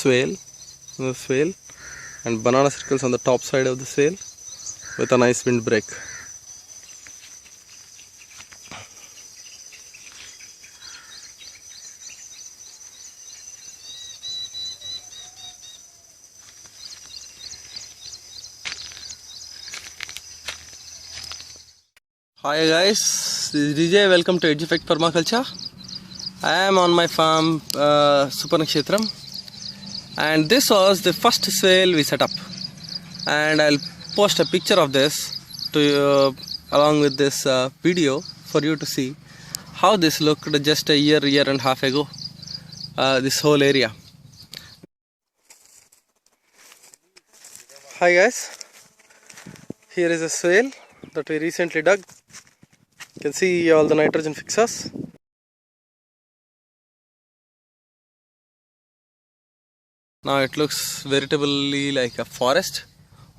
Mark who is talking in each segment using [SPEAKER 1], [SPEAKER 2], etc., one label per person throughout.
[SPEAKER 1] swale, and banana circles on the top side of the swale with a nice windbreak. Hi guys, this is DJ. Welcome to Edufect Permaculture. I am on my farm Suparna Kshetram, and this was the first swale we set up, and I'll post a picture of this to you along with this video for you to see how this looked just a year and a half ago, this whole area. Hi guys, here is a swale that we recently dug. You can see all the nitrogen fixers. Now it looks veritably like a forest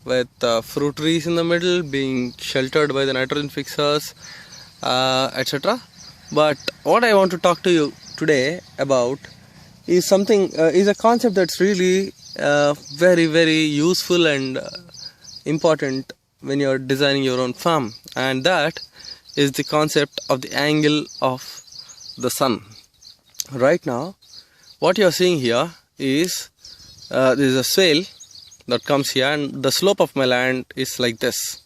[SPEAKER 1] with fruit trees in the middle being sheltered by the nitrogen fixers, etc. But what I want to talk to you today about is a concept that's really very useful and important when you're designing your own farm, and that is the concept of the angle of the sun. Right now, what you're seeing here is there is a swale that comes here, and the slope of my land is like this,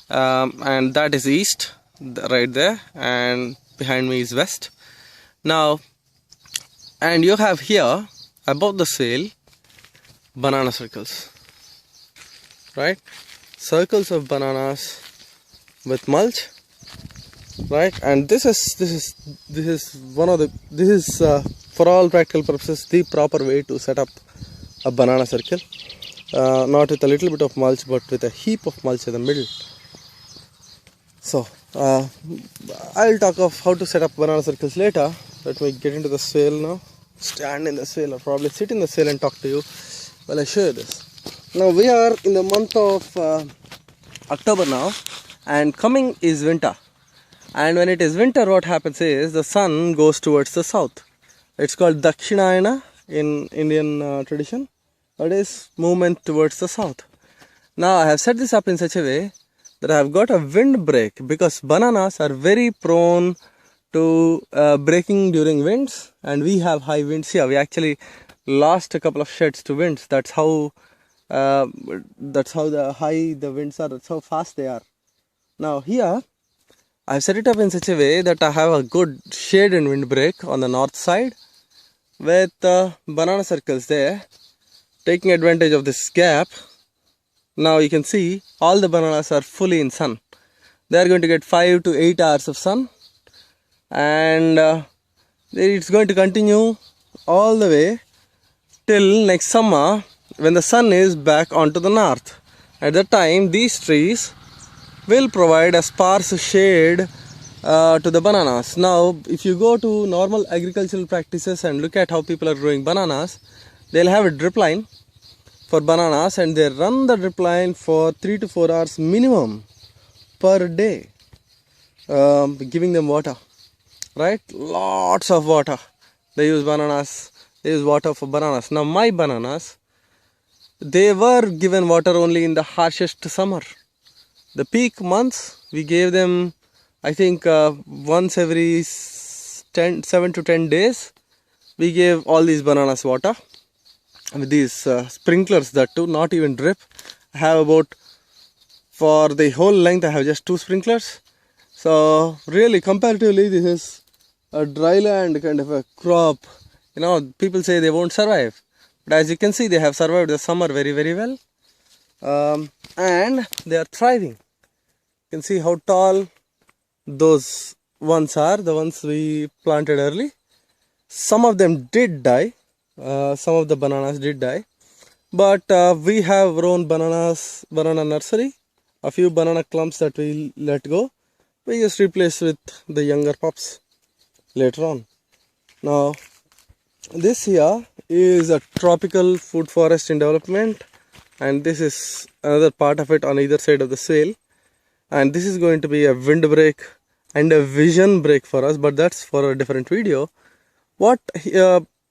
[SPEAKER 1] and that is east right there, and behind me is west. Now, and you have here above the swale banana circles, right? Circles of bananas with mulch, right? And this is for all practical purposes the proper way to set up a banana circle, not with a little bit of mulch but with a heap of mulch in the middle. So I'll talk of how to set up banana circles later. Let me get into the swale now, stand in the swale, or probably sit in the swale and talk to you while I show you this. Now we are in the month of October now, and coming is winter. And when it is winter, what happens is the sun goes towards the south. It's called Dakshinayana in Indian tradition. That is movement towards the south. Now I have set this up in such a way that I have got a windbreak, because bananas are very prone to breaking during winds, and we have high winds here. We actually lost a couple of sheds to winds. That's how high the winds are. That's how fast they are. Now here I've set it up in such a way that I have a good shade and windbreak on the north side with banana circles there, taking advantage of this gap. Now you can see all the bananas are fully in sun. They are going to get 5 to 8 hours of sun, and it's going to continue all the way till next summer, when the sun is back onto the north. At that time, these trees will provide a sparse shade to the bananas. Now, if you go to normal agricultural practices and look at how people are growing bananas, they'll have a drip line for bananas, and they run the drip line for 3 to 4 hours minimum per day, giving them water, right? Lots of water. They use water for bananas. Now my bananas, they were given water only in the harshest summer. The peak months, we gave them, I think, once every 7 to 10 days, we gave all these bananas water with these sprinklers, that too, not even drip. I have about, for the whole length, I have just 2 sprinklers. So really, comparatively, this is a dry land kind of a crop. You know, people say they won't survive, but as you can see, they have survived the summer very well, and they are thriving. You can see how tall those ones are, the ones we planted early. Some of them did die, some of the bananas did die, but we have grown banana nursery, a few banana clumps that we let go. We just replace with the younger pups later on. Now this here is a tropical food forest in development, and this is another part of it on either side of the swale, and this is going to be a windbreak and a vision break for us, but that's for a different video. What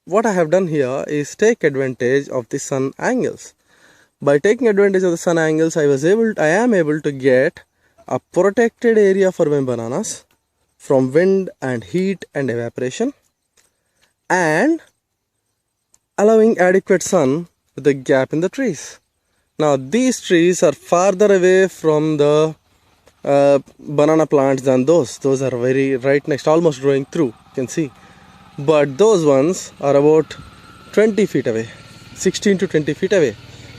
[SPEAKER 1] what I have done here is take advantage of the sun angles. By taking advantage of the sun angles, I am able to get a protected area for my bananas from wind and heat and evaporation, and allowing adequate sun with a gap in the trees. Now these trees are farther away from the banana plants than those. Those are very right next, almost growing through, you can see. But those ones are about 20 feet away, 16 to 20 feet away.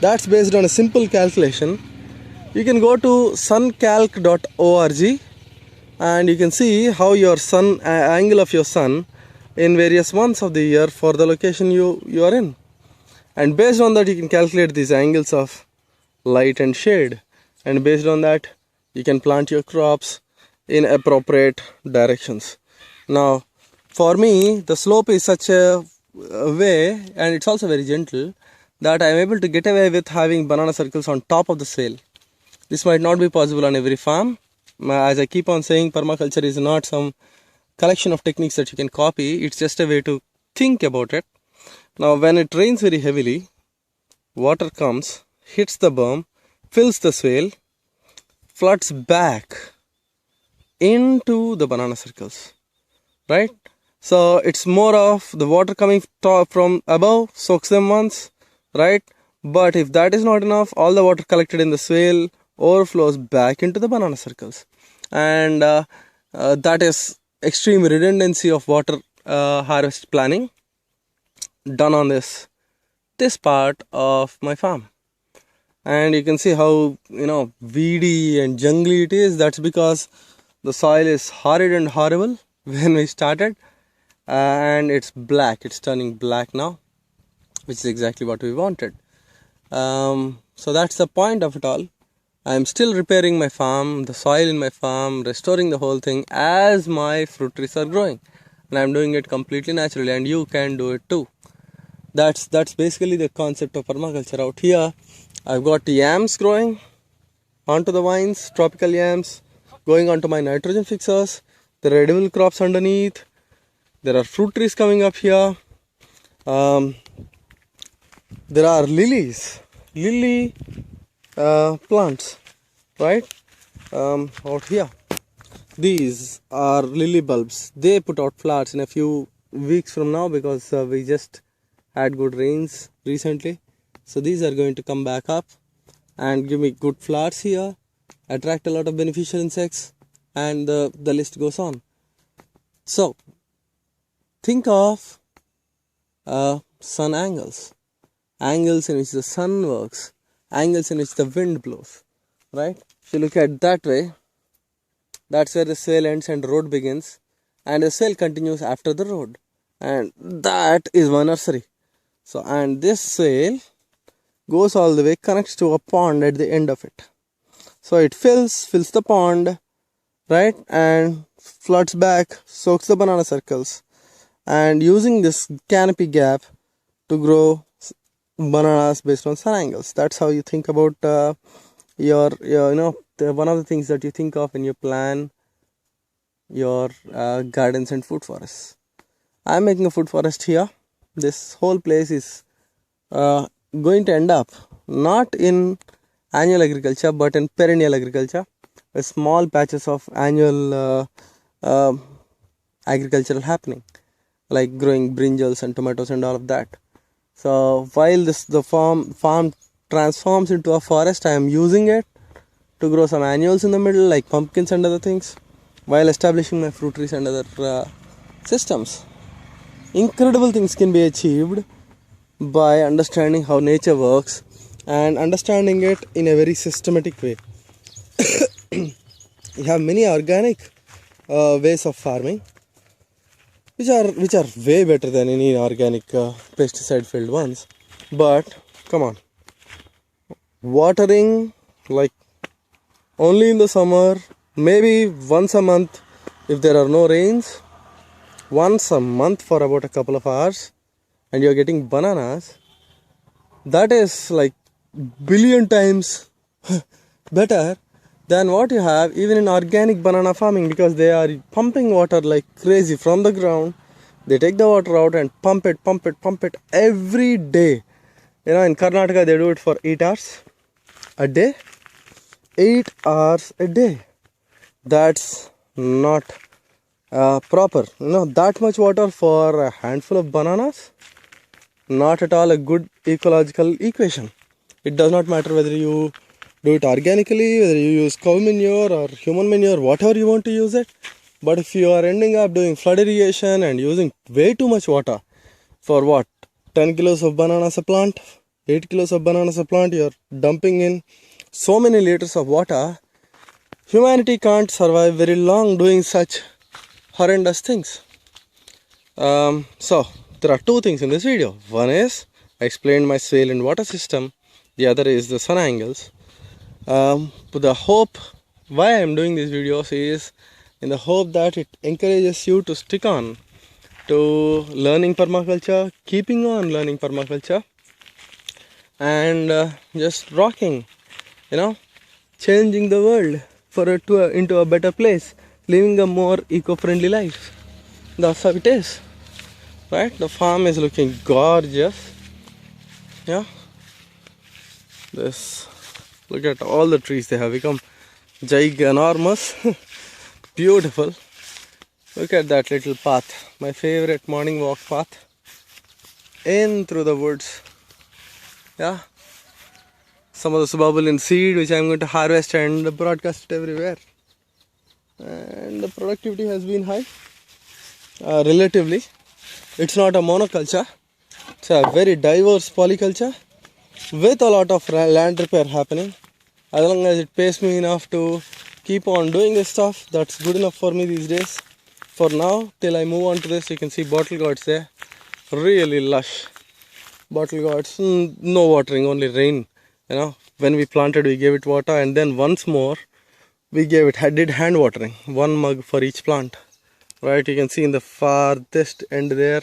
[SPEAKER 1] That's based on a simple calculation. You can go to suncalc.org and you can see how your sun angle of your sun in various months of the year for the location you are in. And based on that, you can calculate these angles of light and shade. And based on that, you can plant your crops in appropriate directions. Now, for me, the slope is such a way, and it's also very gentle, that I am able to get away with having banana circles on top of the swale. This might not be possible on every farm. As I keep on saying, permaculture is not some collection of techniques that you can copy. It's just a way to think about it. Now, when it rains very heavily, water comes, hits the berm, fills the swale, floods back into the banana circles, right? So it's more of the water coming from above, soaks them once, right? But if that is not enough, all the water collected in the swale overflows back into the banana circles. And that is extreme redundancy of water harvest planning done on this part of my farm. And you can see how, weedy and jungly it is. That's because the soil is horrid and horrible when we started, and it's black. It's turning black now, which is exactly what we wanted. So that's the point of it all. I'm still repairing my farm, the soil in my farm, restoring the whole thing as my fruit trees are growing, and I'm doing it completely naturally, and you can do it too. That's basically the concept of permaculture. Out here, I've got yams growing onto the vines, tropical yams going onto my nitrogen fixers. There are edible crops underneath. There are fruit trees coming up here. There are lily plants, right? Out here, these are lily bulbs. They put out flowers in a few weeks from now because we just had good rains recently. So these are going to come back up and give me good flowers here, attract a lot of beneficial insects, and the list goes on. So think of sun angles in which the sun works, angles in which the wind blows, right? If you look at that way, that's where the swale ends and the road begins, and the swale continues after the road, and that is my nursery. So, and this swale goes all the way, connects to a pond at the end of it. So it fills the pond, right, and floods back, soaks the banana circles, and using this canopy gap to grow bananas based on sun angles. That's how you think about your one of the things that you think of when you plan your gardens and food forests. I'm making a food forest here. This whole place is going to end up not in annual agriculture but in perennial agriculture, with small patches of annual agricultural happening, like growing brinjals and tomatoes and all of that. So while the farm transforms into a forest, I am using it to grow some annuals in the middle, like pumpkins and other things, while establishing my fruit trees and other systems. Incredible things can be achieved by understanding how nature works and understanding it in a very systematic way. You have many organic ways of farming, which are way better than any inorganic pesticide filled ones. But come on, watering like only in the summer, maybe once a month if there are no rains, once a month for about a couple of hours, and you're getting bananas, that is like billion times better than what you have even in organic banana farming, because they are pumping water like crazy from the ground, They take the water out and pump it every day. You know, in Karnataka they do it for 8 hours a day. 8 hours a day. That's not proper. You know, that much water for a handful of bananas? Not at all a good ecological equation. It does not matter whether you do it organically, whether you use cow manure or human manure, whatever you want to use it. But if you are ending up doing flood irrigation and using way too much water for what? 10 kilos of bananas a plant, 8 kilos of bananas a plant, you are dumping in so many liters of water. Humanity can't survive very long doing such horrendous things. So, there are two things in this video. One is, I explained my swale and water system. The other is the sun angles. But the hope why I am doing these videos is in the hope that it encourages you to stick on to learning permaculture, keeping on learning permaculture, and just rocking, you know, changing the world for it to into a better place, living a more eco-friendly life. That's how it is, right? The farm is looking gorgeous. Yeah, this, look at all the trees, they have become ginormous. Beautiful. Look at that little path, my favorite morning walk path in through the woods. Yeah, some of the suburban seed which I am going to harvest and broadcast it everywhere. And the productivity has been high, relatively. It's not a monoculture, it's a very diverse polyculture with a lot of land repair happening. As long as it pays me enough to keep on doing this stuff, that's good enough for me these days. For now, till I move on to this, you can see bottle gourds there, really lush bottle gourds. No watering, only rain. You know, when we planted, we gave it water, and then once more we did hand watering, 1 mug for each plant. Right, you can see in the farthest end there,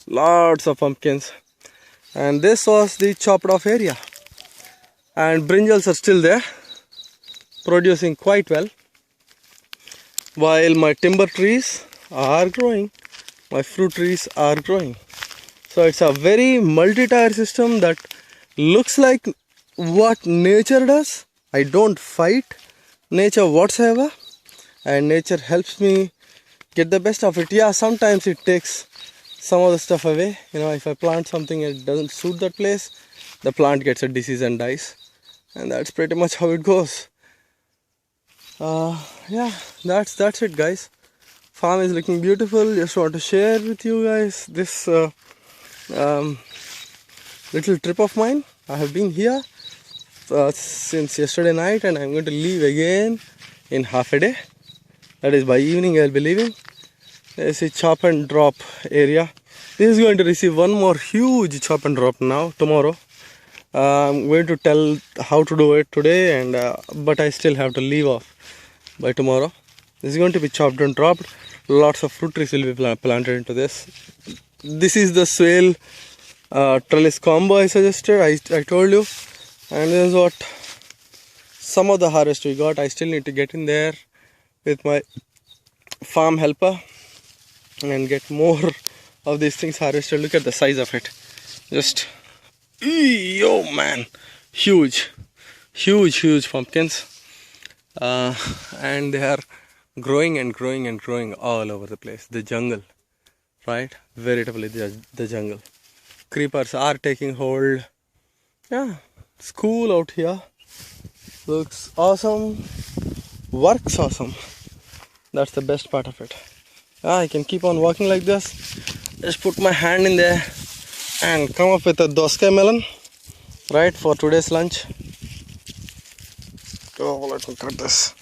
[SPEAKER 1] lots of pumpkins. And this was the chopped off area, and brinjals are still there, producing quite well, while my timber trees are growing, my fruit trees are growing. So it's a very multi-tier system that looks like what nature does. I don't fight nature whatsoever, and nature helps me get the best of it. Yeah, sometimes it takes some of the stuff away. You know, if I plant something and it doesn't suit that place, the plant gets a disease and dies, and that's pretty much how it goes. Yeah, that's it, guys. Farm is looking beautiful. Just want to share with you guys this little trip of mine. I have been here since yesterday night, and I'm going to leave again in half a day. That is, by evening I'll be leaving. There's a chop and drop area. This is going to receive one more huge chop and drop now, tomorrow. I'm going to tell how to do it today, and but I still have to leave off by tomorrow. This is going to be chopped and dropped. Lots of fruit trees will be planted into this. This is the swale trellis combo I suggested, I told you. And this is what some of the harvest we got. I still need to get in there with my farm helper and get more of these things harvested. Look at the size of it. Just, oh man, huge pumpkins. And they are growing and growing and growing all over the place. The jungle, right? Veritably the jungle. Creepers are taking hold. Yeah, it's cool out here. Looks awesome. Works awesome. That's the best part of it. I can keep on walking like this. Just put my hand in there and come up with a doskai melon, right, for today's lunch. Oh, let me cut this.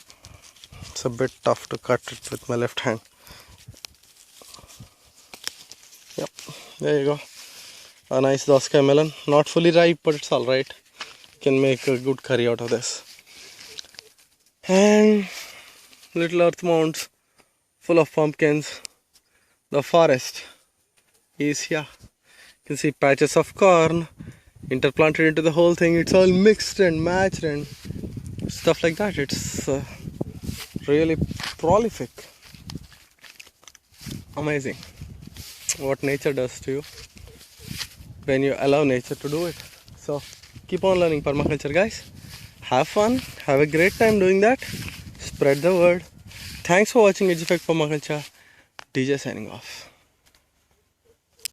[SPEAKER 1] It's a bit tough to cut it with my left hand. Yep, there you go. A nice doskai melon. Not fully ripe, but it's alright. Can make a good curry out of this. And little earth mounds full of pumpkins. The forest is here. You can see patches of corn interplanted into the whole thing. It's all mixed and matched and stuff like that. It's really prolific. Amazing. what nature does to you when you allow nature to do it. So keep on learning permaculture, guys. Have fun, have a great time doing that, spread the word. Thanks for watching Edge Effect Permaculture. DJ signing off.